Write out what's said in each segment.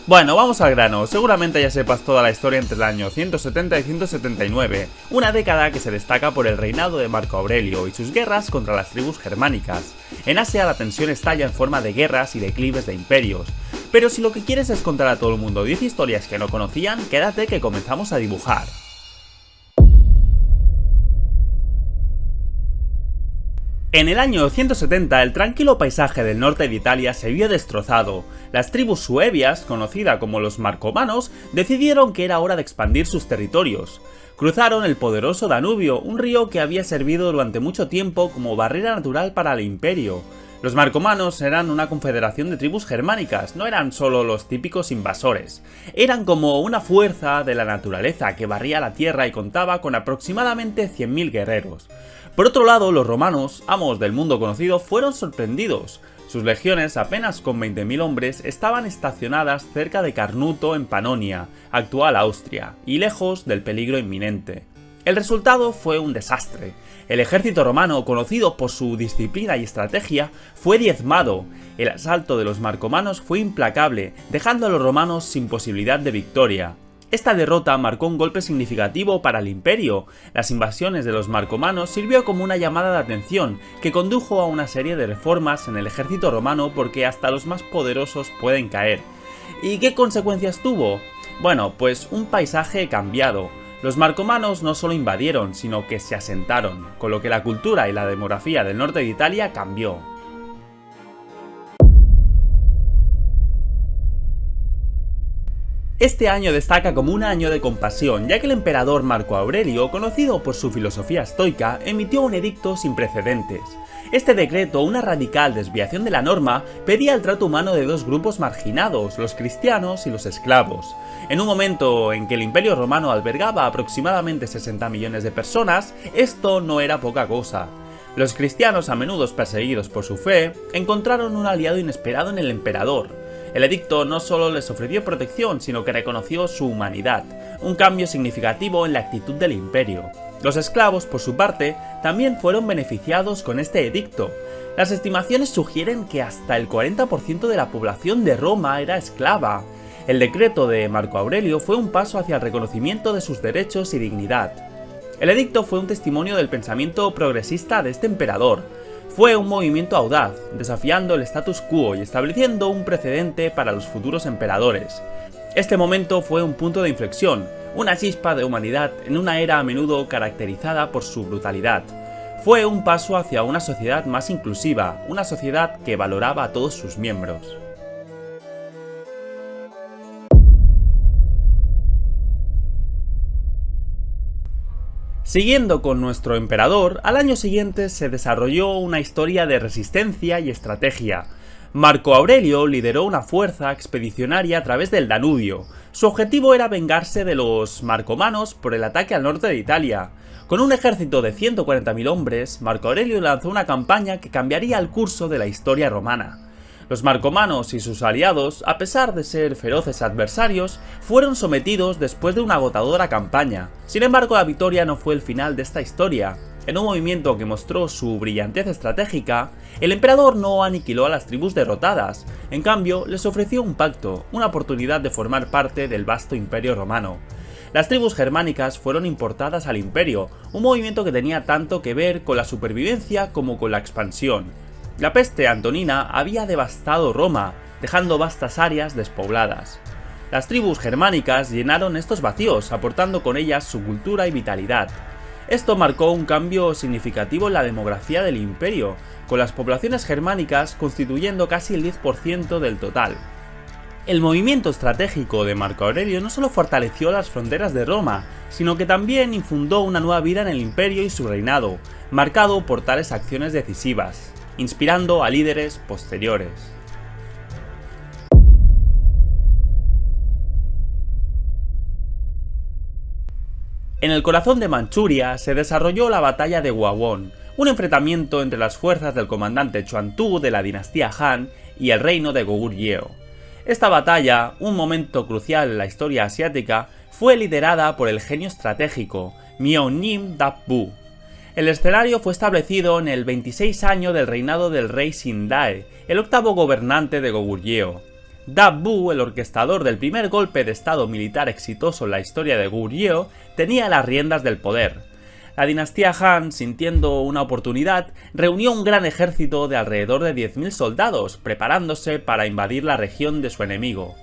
Bueno, vamos al grano. Seguramente ya sepas toda la historia entre el año 170 y 179, una década que se destaca por el reinado de Marco Aurelio y sus guerras contra las tribus germánicas. En Asia la tensión estalla en forma de guerras y declives de imperios. Pero si lo que quieres es contar a todo el mundo 10 historias que no conocían, quédate que comenzamos a dibujar. En el año 170, el tranquilo paisaje del norte de Italia se vio destrozado. Las tribus suevias, conocidas como los marcomanos, decidieron que era hora de expandir sus territorios. Cruzaron el poderoso Danubio, un río que había servido durante mucho tiempo como barrera natural para el imperio. Los marcomanos eran una confederación de tribus germánicas, no eran solo los típicos invasores. Eran como una fuerza de la naturaleza que barría la tierra y contaba con aproximadamente 100.000 guerreros. Por otro lado, los romanos, amos del mundo conocido, fueron sorprendidos. Sus legiones, apenas con 20.000 hombres, estaban estacionadas cerca de Carnuto en Panonia, actual Austria, y lejos del peligro inminente. El resultado fue un desastre. El ejército romano, conocido por su disciplina y estrategia, fue diezmado. El asalto de los marcomanos fue implacable, dejando a los romanos sin posibilidad de victoria. Esta derrota marcó un golpe significativo para el imperio. Las invasiones de los marcomanos sirvió como una llamada de atención que condujo a una serie de reformas en el ejército romano porque hasta los más poderosos pueden caer. ¿Y qué consecuencias tuvo? Bueno, pues un paisaje cambiado. Los marcomanos no solo invadieron, sino que se asentaron, con lo que la cultura y la demografía del norte de Italia cambió. Este año destaca como un año de compasión, ya que el emperador Marco Aurelio, conocido por su filosofía estoica, emitió un edicto sin precedentes. Este decreto, una radical desviación de la norma, pedía el trato humano de dos grupos marginados, los cristianos y los esclavos. En un momento en que el Imperio Romano albergaba aproximadamente 60 millones de personas, esto no era poca cosa. Los cristianos, a menudo perseguidos por su fe, encontraron un aliado inesperado en el emperador. El edicto no solo les ofreció protección, sino que reconoció su humanidad, un cambio significativo en la actitud del imperio. Los esclavos, por su parte, también fueron beneficiados con este edicto. Las estimaciones sugieren que hasta el 40% de la población de Roma era esclava. El decreto de Marco Aurelio fue un paso hacia el reconocimiento de sus derechos y dignidad. El edicto fue un testimonio del pensamiento progresista de este emperador. Fue un movimiento audaz, desafiando el status quo y estableciendo un precedente para los futuros emperadores. Este momento fue un punto de inflexión, una chispa de humanidad en una era a menudo caracterizada por su brutalidad. Fue un paso hacia una sociedad más inclusiva, una sociedad que valoraba a todos sus miembros. Siguiendo con nuestro emperador, al año siguiente se desarrolló una historia de resistencia y estrategia. Marco Aurelio lideró una fuerza expedicionaria a través del Danubio. Su objetivo era vengarse de los marcomanos por el ataque al norte de Italia. Con un ejército de 140.000 hombres, Marco Aurelio lanzó una campaña que cambiaría el curso de la historia romana. Los marcomanos y sus aliados, a pesar de ser feroces adversarios, fueron sometidos después de una agotadora campaña. Sin embargo, la victoria no fue el final de esta historia. En un movimiento que mostró su brillantez estratégica, el emperador no aniquiló a las tribus derrotadas, en cambio les ofreció un pacto, una oportunidad de formar parte del vasto imperio romano. Las tribus germánicas fueron importadas al imperio, un movimiento que tenía tanto que ver con la supervivencia como con la expansión. La peste antonina había devastado Roma, dejando vastas áreas despobladas. Las tribus germánicas llenaron estos vacíos, aportando con ellas su cultura y vitalidad. Esto marcó un cambio significativo en la demografía del imperio, con las poblaciones germánicas constituyendo casi el 10% del total. El movimiento estratégico de Marco Aurelio no solo fortaleció las fronteras de Roma, sino que también infundó una nueva vida en el imperio y su reinado, marcado por tales acciones decisivas, inspirando a líderes posteriores. En el corazón de Manchuria se desarrolló la batalla de Wawon, un enfrentamiento entre las fuerzas del comandante Chuan-Tu de la dinastía Han y el reino de Goguryeo. Esta batalla, un momento crucial en la historia asiática, fue liderada por el genio estratégico Myeongnim Dapbu. El escenario fue establecido en el 26 año del reinado del rey Sindae, el octavo gobernante de Goguryeo. Dabu, el orquestador del primer golpe de estado militar exitoso en la historia de Goguryeo, tenía las riendas del poder. La dinastía Han, sintiendo una oportunidad, reunió un gran ejército de alrededor de 10.000 soldados, preparándose para invadir la región de su enemigo.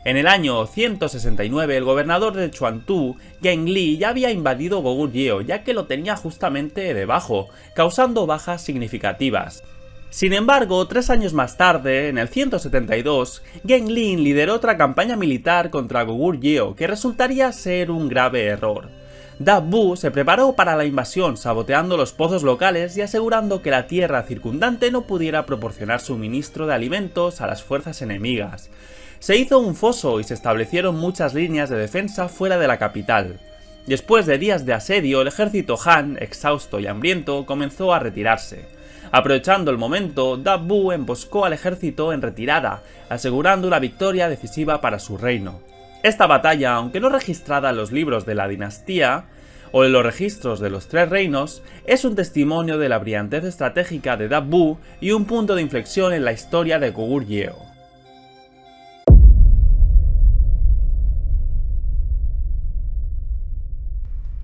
En el año 169, el gobernador de Chuantu, Gengli, ya había invadido Goguryeo, ya que lo tenía justamente debajo, causando bajas significativas. Sin embargo, 3 años más tarde, en el 172, Genglin lideró otra campaña militar contra Goguryeo que resultaría ser un grave error. Dabu se preparó para la invasión, saboteando los pozos locales y asegurando que la tierra circundante no pudiera proporcionar suministro de alimentos a las fuerzas enemigas. Se hizo un foso y se establecieron muchas líneas de defensa fuera de la capital. Después de días de asedio, el ejército Han, exhausto y hambriento, comenzó a retirarse. Aprovechando el momento, Dabu emboscó al ejército en retirada, asegurando una victoria decisiva para su reino. Esta batalla, aunque no registrada en los libros de la dinastía o en los registros de los 3 reinos, es un testimonio de la brillantez estratégica de Dabu y un punto de inflexión en la historia de Goguryeo.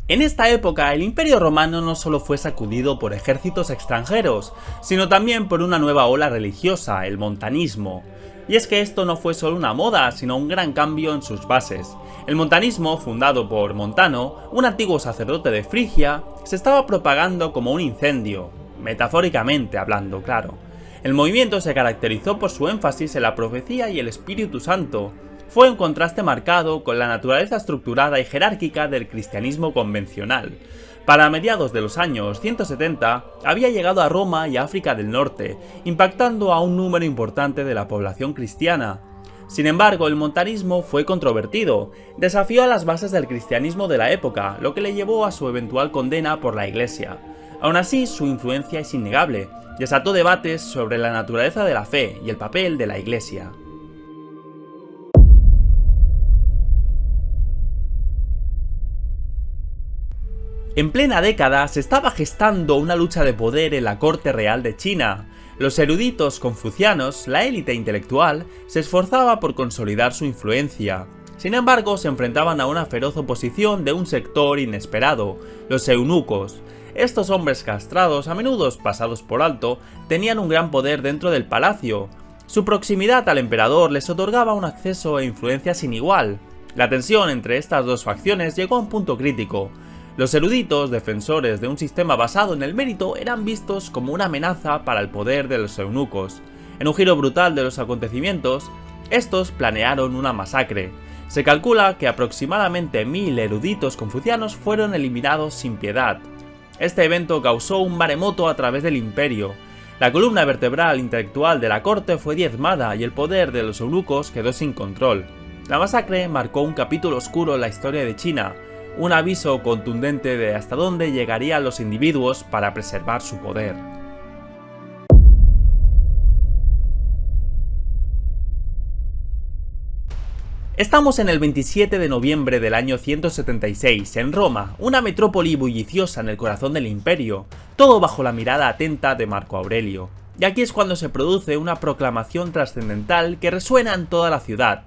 En esta época, el Imperio Romano no solo fue sacudido por ejércitos extranjeros, sino también por una nueva ola religiosa, el montanismo. Y es que esto no fue solo una moda, sino un gran cambio en sus bases. El montanismo, fundado por Montano, un antiguo sacerdote de Frigia, se estaba propagando como un incendio, metafóricamente hablando, claro. El movimiento se caracterizó por su énfasis en la profecía y el Espíritu Santo. Fue un contraste marcado con la naturaleza estructurada y jerárquica del cristianismo convencional. Para mediados de los años 170, había llegado a Roma y África del Norte, impactando a un número importante de la población cristiana. Sin embargo, el montanismo fue controvertido, desafió a las bases del cristianismo de la época, lo que le llevó a su eventual condena por la Iglesia. Aún así, su influencia es innegable, desató debates sobre la naturaleza de la fe y el papel de la Iglesia. En plena década se estaba gestando una lucha de poder en la corte real de China. Los eruditos confucianos, la élite intelectual, se esforzaba por consolidar su influencia. Sin embargo, se enfrentaban a una feroz oposición de un sector inesperado, los eunucos. Estos hombres castrados, a menudo pasados por alto, tenían un gran poder dentro del palacio. Su proximidad al emperador les otorgaba un acceso e influencia sin igual. La tensión entre estas dos facciones llegó a un punto crítico. Los eruditos, defensores de un sistema basado en el mérito, eran vistos como una amenaza para el poder de los eunucos. En un giro brutal de los acontecimientos, estos planearon una masacre. Se calcula que aproximadamente 1000 eruditos confucianos fueron eliminados sin piedad. Este evento causó un maremoto a través del imperio. La columna vertebral intelectual de la corte fue diezmada y el poder de los eunucos quedó sin control. La masacre marcó un capítulo oscuro en la historia de China, un aviso contundente de hasta dónde llegarían los individuos para preservar su poder. Estamos en el 27 de noviembre del año 176, en Roma, una metrópoli bulliciosa en el corazón del imperio, todo bajo la mirada atenta de Marco Aurelio. Y aquí es cuando se produce una proclamación trascendental que resuena en toda la ciudad.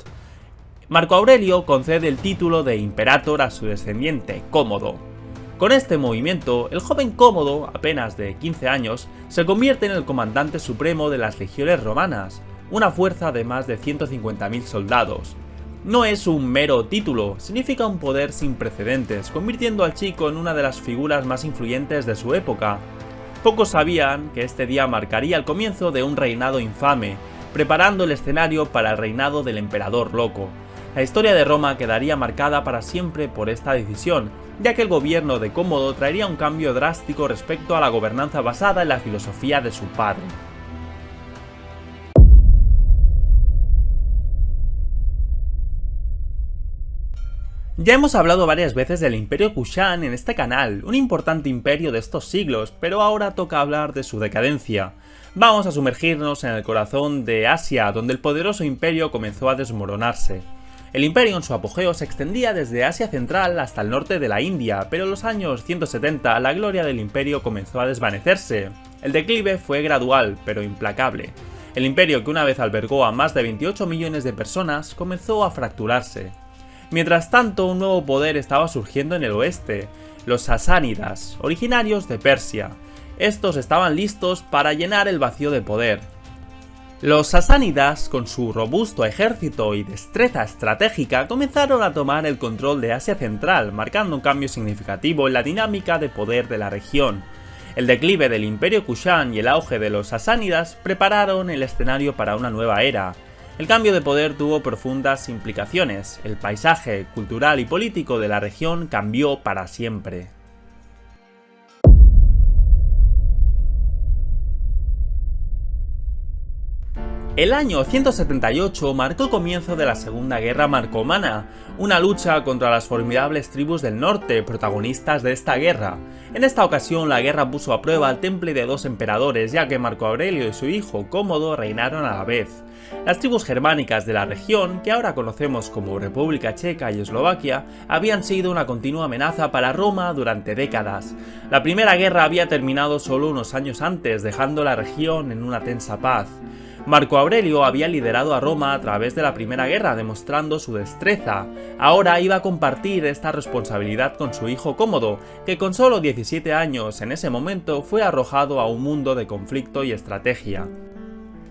Marco Aurelio concede el título de Imperator a su descendiente, Cómodo. Con este movimiento, el joven Cómodo, apenas de 15 años, se convierte en el comandante supremo de las legiones romanas, una fuerza de más de 150.000 soldados. No es un mero título, significa un poder sin precedentes, convirtiendo al chico en una de las figuras más influyentes de su época. Pocos sabían que este día marcaría el comienzo de un reinado infame, preparando el escenario para el reinado del emperador loco. La historia de Roma quedaría marcada para siempre por esta decisión, ya que el gobierno de Cómodo traería un cambio drástico respecto a la gobernanza basada en la filosofía de su padre. Ya hemos hablado varias veces del Imperio Kushan en este canal, un importante imperio de estos siglos, pero ahora toca hablar de su decadencia. Vamos a sumergirnos en el corazón de Asia, donde el poderoso imperio comenzó a desmoronarse. El imperio en su apogeo se extendía desde Asia Central hasta el norte de la India, pero en los años 170 la gloria del imperio comenzó a desvanecerse. El declive fue gradual, pero implacable. El imperio, que una vez albergó a más de 28 millones de personas, comenzó a fracturarse. Mientras tanto, un nuevo poder estaba surgiendo en el oeste, los sasánidas, originarios de Persia. Estos estaban listos para llenar el vacío de poder. Los sasánidas, con su robusto ejército y destreza estratégica, comenzaron a tomar el control de Asia Central, marcando un cambio significativo en la dinámica de poder de la región. El declive del Imperio Kushán y el auge de los sasánidas prepararon el escenario para una nueva era. El cambio de poder tuvo profundas implicaciones. El paisaje cultural y político de la región cambió para siempre. El año 178 marcó el comienzo de la Segunda Guerra Marcomana, una lucha contra las formidables tribus del norte, protagonistas de esta guerra. En esta ocasión la guerra puso a prueba el temple de dos emperadores, ya que Marco Aurelio y su hijo Cómodo reinaron a la vez. Las tribus germánicas de la región, que ahora conocemos como República Checa y Eslovaquia, habían sido una continua amenaza para Roma durante décadas. La primera guerra había terminado solo unos años antes, dejando la región en una tensa paz. Marco Aurelio había liderado a Roma a través de la Primera Guerra, demostrando su destreza. Ahora iba a compartir esta responsabilidad con su hijo Cómodo, que con solo 17 años en ese momento fue arrojado a un mundo de conflicto y estrategia.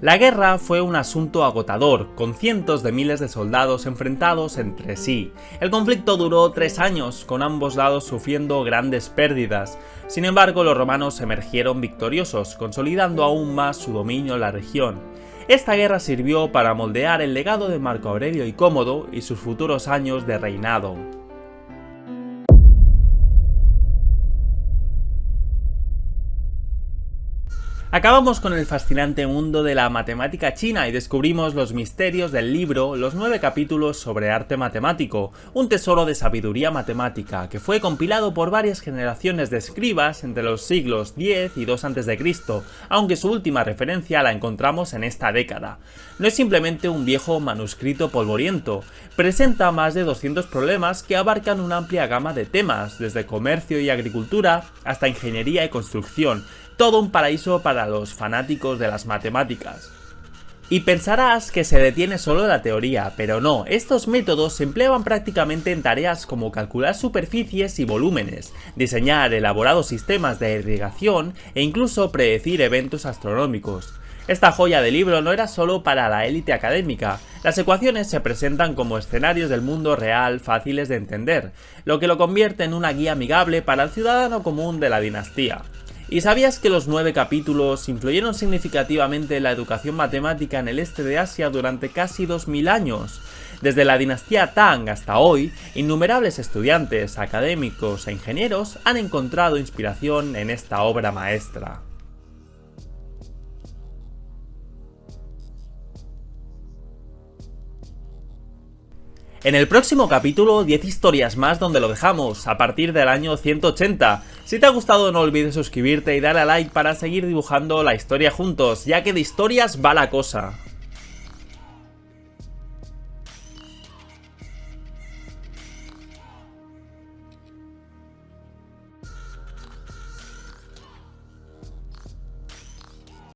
La guerra fue un asunto agotador, con cientos de miles de soldados enfrentados entre sí. El conflicto duró 3 años, con ambos lados sufriendo grandes pérdidas. Sin embargo, los romanos emergieron victoriosos, consolidando aún más su dominio en la región. Esta guerra sirvió para moldear el legado de Marco Aurelio y Cómodo y sus futuros años de reinado. Acabamos con el fascinante mundo de la matemática china y descubrimos los misterios del libro Los 9 capítulos sobre arte matemático, un tesoro de sabiduría matemática que fue compilado por varias generaciones de escribas entre los siglos X y II a.C., aunque su última referencia la encontramos en esta década. No es simplemente un viejo manuscrito polvoriento, presenta más de 200 problemas que abarcan una amplia gama de temas, desde comercio y agricultura hasta ingeniería y construcción. Todo un paraíso para los fanáticos de las matemáticas. Y pensarás que se detiene solo en la teoría, pero no, estos métodos se emplean prácticamente en tareas como calcular superficies y volúmenes, diseñar elaborados sistemas de irrigación e incluso predecir eventos astronómicos. Esta joya de libro no era solo para la élite académica, las ecuaciones se presentan como escenarios del mundo real fáciles de entender, lo que lo convierte en una guía amigable para el ciudadano común de la dinastía. ¿Y sabías que los 9 capítulos influyeron significativamente en la educación matemática en el este de Asia durante casi 2000 años? Desde la dinastía Tang hasta hoy, innumerables estudiantes, académicos e ingenieros han encontrado inspiración en esta obra maestra. En el próximo capítulo, 10 historias más donde lo dejamos, a partir del año 180. Si te ha gustado no olvides suscribirte y darle a like para seguir dibujando la historia juntos, ya que de historias va la cosa.